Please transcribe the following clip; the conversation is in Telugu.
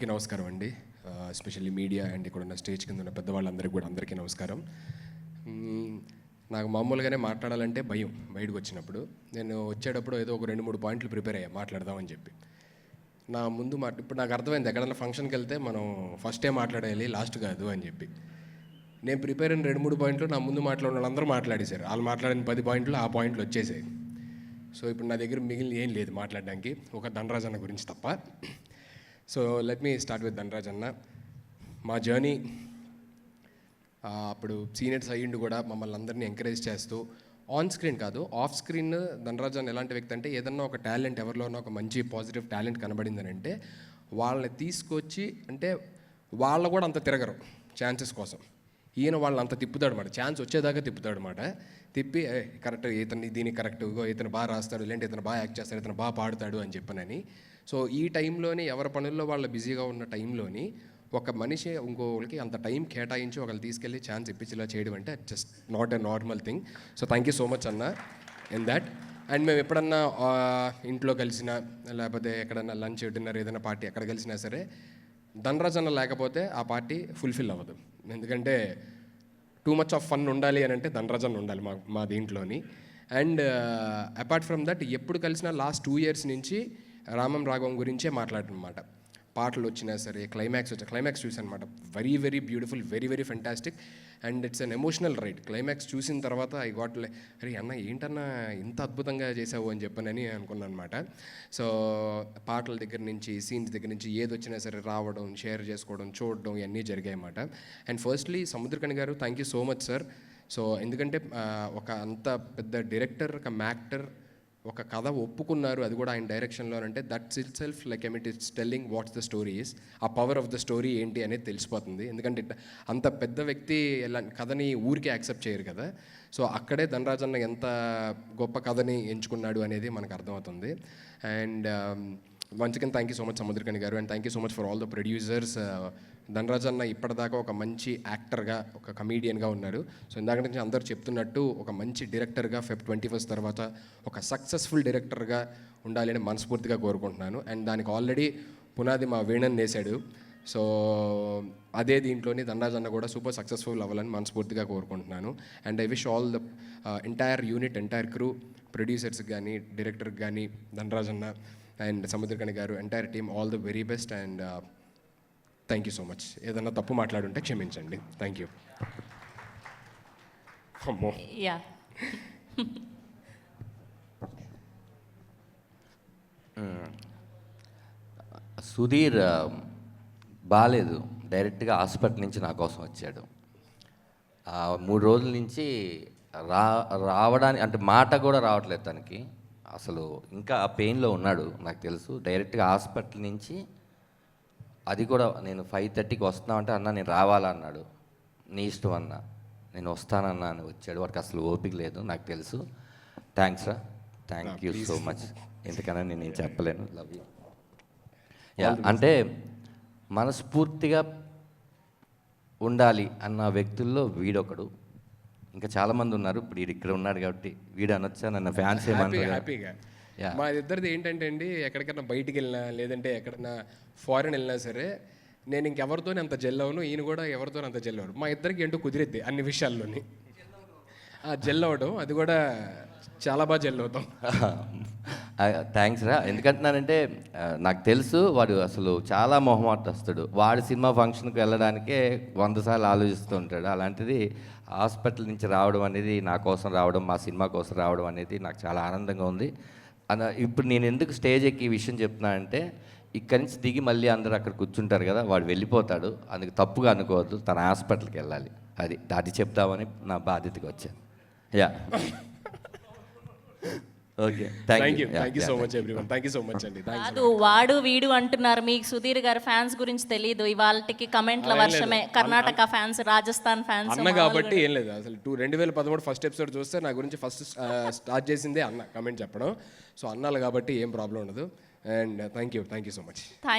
నమస్కారం అండి. ఎస్పెషల్లీ మీడియా అండ్ ఇక్కడ ఉన్న స్టేజ్ కింద ఉన్న పెద్దవాళ్ళందరికీ కూడా అందరికీ నమస్కారం. నాకు మామూలుగానే మాట్లాడాలంటే భయం. బయటకు వచ్చినప్పుడు నేను వచ్చేటప్పుడు ఏదో ఒక 2-3 పాయింట్లు ప్రిపేర్ అయ్యా మాట్లాడదామని చెప్పి. నా ముందు ఇప్పుడు నాకు అర్థమైంది ఎక్కడైనా ఫంక్షన్కి వెళ్తే మనం ఫస్టే మాట్లాడేయాలి, లాస్ట్ కాదు అని చెప్పి. నేను ప్రిపేర్ అయిన 2-3 పాయింట్లు నా ముందు మాట్లాడిన వాళ్ళందరూ మాట్లాడేశారు. వాళ్ళు మాట్లాడిన 10 పాయింట్లు ఆ పాయింట్లు వచ్చేసాయి. సో ఇప్పుడు నా దగ్గర మిగిలిన ఏం లేదు మాట్లాడడానికి, ఒక ధనరాజ్ అన్న గురించి తప్ప. So let me start with Dhanraj అన్న. మా జర్నీ అప్పుడు సీనియర్స్ అయ్యిండు కూడా మమ్మల్ని అందరినీ ఎంకరేజ్ చేస్తూ ఆన్ స్క్రీన్ కాదు ఆఫ్ స్క్రీన్ ధనరాజ్ అన్న ఎలాంటి వ్యక్తి అంటే ఏదన్నా ఒక టాలెంట్ ఎవరిలోనో ఒక మంచి పాజిటివ్ టాలెంట్ కనబడిందని అంటే వాళ్ళని తీసుకొచ్చి అంటే వాళ్ళు కూడా అంత తిరగరు ఛాన్సెస్ కోసం. ఈయన వాళ్ళని అంత తిప్పుతాడు అన్నమాట, ఛాన్స్ వచ్చేదాకా తిప్పుతాడు అనమాట. తిప్పి కరెక్ట్ ఇతను దీనికి కరెక్ట్, ఇతను బాగా రాస్తాడు, లేదంటే ఇతను బాగా యాక్ట్ చేస్తాడు, ఇతను బాగా పాడుతాడు అని చెప్పనని. సో ఈ టైంలోని ఎవరి పనుల్లో వాళ్ళు బిజీగా ఉన్న టైంలోని ఒక మనిషి ఇంకోళ్ళకి అంత టైం కేటాయించి ఒకళ్ళు తీసుకెళ్ళి ఛాన్స్ ఇప్పించేలా చేయడం అంటే just not a normal thing. So thank you so much అన్న ఇన్ దాట్. అండ్ మేము ఎప్పుడన్నా ఇంట్లో కలిసినా లేకపోతే ఎక్కడన్నా లంచ్ డిన్నర్ ఏదైనా పార్టీ ఎక్కడ కలిసినా సరే ధనరాజ్ అన్న లేకపోతే ఆ పార్టీ ఫుల్ఫిల్ అవ్వదు. ఎందుకంటే టూ మచ్ ఆఫ్ ఫన్ ఉండాలి అని అంటే ధనరాజ్ అన్న ఉండాలి మా దీంట్లోని. అండ్ అపార్ట్ ఫ్రమ్ దట్ ఎప్పుడు కలిసినా లాస్ట్ 2 years నుంచి రామం రాఘవం గురించే మాట్లాడనమాట. పాటలు వచ్చినా సరే క్లైమాక్స్ చూసాను అనమాట. Very very beautiful, very very fantastic. And it's an emotional right. Climax చూసిన తర్వాత ఐ గాట్ అరే అన్న ఏంటన్నా ఇంత అద్భుతంగా చేసావు అని చెప్పనని అనుకున్నాను అనమాట. సో పాటల దగ్గర నుంచి సీన్స్ దగ్గర నుంచి ఏది వచ్చినా సరే రావడం, షేర్ చేసుకోవడం, చూడడం ఇవన్నీ జరిగాయి అన్నమాట. అండ్ ఫస్ట్లీ సముద్రకని గారు thank you so much sir. So ఎందుకంటే ఒక అంత పెద్ద డైరెక్టర్, ఒక యాక్టర్ ఒక కథ ఒప్పుకున్నారు, అది కూడా ఆయన డైరెక్షన్లో అంటే that's it self like it it's telling what's the story is. ఆ పవర్ ఆఫ్ ద స్టోరీ ఏంటి అనేది తెలిసిపోతుంది. ఎందుకంటే అంత పెద్ద వ్యక్తి ఎలా కథని ఊరికే యాక్సెప్ట్ చేయరు కదా. సో అక్కడే ధనరాజ్ అన్న ఎంత గొప్ప కథని ఎంచుకున్నాడు అనేది మనకు అర్థమవుతుంది. And once again thank you so much Samuthirakani garu. And thank you so much for all the producers. Dhanraj అన్న ఇప్పటిదాకా ఒక మంచి యాక్టర్గా, ఒక కమీడియన్గా ఉన్నారు. సో ఇందాక నుంచి అందరూ చెప్తున్నట్టు ఒక మంచి డైరెక్టర్గా Feb 21 తర్వాత ఒక సక్సెస్ఫుల్ డైరెక్టర్గా ఉండాలని మనస్ఫూర్తిగా కోరుకుంటున్నాను. అండ్ దానికి ఆల్రెడీ పునాది మా వేణన్ వేశాడు. సో అదే దీంట్లోని ధనరాజ్ అన్న కూడా సూపర్ సక్సెస్ఫుల్ అవ్వాలని మనస్ఫూర్తిగా కోరుకుంటున్నాను. And I wish all the entire unit, entire crew, ప్రొడ్యూసర్స్కి కానీ డైరెక్టర్కి కానీ ధనరాజ్ అన్న and Samuthirakani garu, entire team all the very best. And thank you so much. ఏదన్నా తప్పు మాట్లాడుంటే క్షమించండి. Thank you. అమ్మో యా సుధీర్ బాగాలేదు, డైరెక్ట్గా హాస్పిటల్ నుంచి నా కోసం వచ్చాడు. 3 రోజుల నుంచి రావడానికి అంటే మాట కూడా రావట్లేదు తనకి. అసలు ఇంకా ఆ పెయిన్లో ఉన్నాడు నాకు తెలుసు. డైరెక్ట్గా హాస్పిటల్ నుంచి, అది కూడా నేను 5:30కి వస్తున్నామంటే అన్న నేను రావాలా అన్నాడు. నీ ఇష్టం అన్న, నేను వస్తానన్నా అని వచ్చాడు. వాడికి అసలు ఓపిక లేదు నాకు తెలుసు. థ్యాంక్స్ రా, థ్యాంక్ యూ సో మచ్. ఎందుకన్నా నేను చెప్పలేను. Love you. యా అంటే మనస్ఫూర్తిగా ఉండాలి అన్న వ్యక్తుల్లో వీడొకడు. ఇంకా చాలామంది ఉన్నారు. ఇప్పుడు వీడు ఇక్కడ ఉన్నాడు కాబట్టి వీడు అనొచ్చా, నన్ను ఫ్యాన్స్ ఏమన్నారు. హ్యాపీగా మా ఇద్దరిది ఏంటంటే అండి, ఎక్కడికైనా బయటికి వెళ్ళినా లేదంటే ఎక్కడైనా ఫారెన్ వెళ్ళినా సరే నేను ఇంకెవరితోనే అంత జెల్ అవ్వను, ఈయన కూడా ఎవరితో అంత జెల్ అవ్వరు. మా ఇద్దరికి ఏంటో కుదిరిద్ది అన్ని విషయాల్లోని. జెల్ అవ్వడం, అది కూడా చాలా బాగా జెల్ అవుతాం. థ్యాంక్స్ రా. ఎందుకంటున్నానంటే నాకు తెలుసు వాడు అసలు చాలా మొహమాటస్తుడు. వాడి సినిమా ఫంక్షన్కి వెళ్ళడానికే 100 సార్లు ఆలోచిస్తూ ఉంటాడు. అలాంటిది హాస్పిటల్ నుంచి రావడం అనేది, నా కోసం రావడం, మా సినిమా కోసం రావడం అనేది నాకు చాలా ఆనందంగా ఉంది. ఇప్పుడు నేను ఎందుకు స్టేజ్ ఎక్కి ఈ విషయం చెప్తున్నా అంటే, ఇక్కడి నుంచి దిగి మళ్ళీ అందరూ అక్కడ కూర్చుంటారు కదా, వాడు వెళ్ళిపోతాడు. అందుకు తప్పుగా అనుకోవద్దు, తన హాస్పిటల్కి వెళ్ళాలి. అది చెప్తామని నా బాధ్యతకి వచ్చాను. Yeah okay, thank you so much everyone. Thank you so much అండి. కాదు వాడు వీడు అంటున్నారు, మీకు సుధీర్ గారి ఫ్యాన్స్ గురించి తెలియదు. ఇవాళకి కమెంట్ల వర్షమే. కర్ణాటక ఫ్యాన్స్, రాజస్థాన్ ఫ్యాన్స్ అన్న కాబట్టి ఏం లేదు. అసలు 2013 ఫస్ట్ ఎపిసోడ్ చూస్తే నా గురించి ఫస్ట్ స్టార్ట్ చేసిందే అన్న కమెంట్ చెప్పడం. సో అన్నాలు కాబట్టి ఏం ప్రాబ్లం ఉండదు. And thank you so much.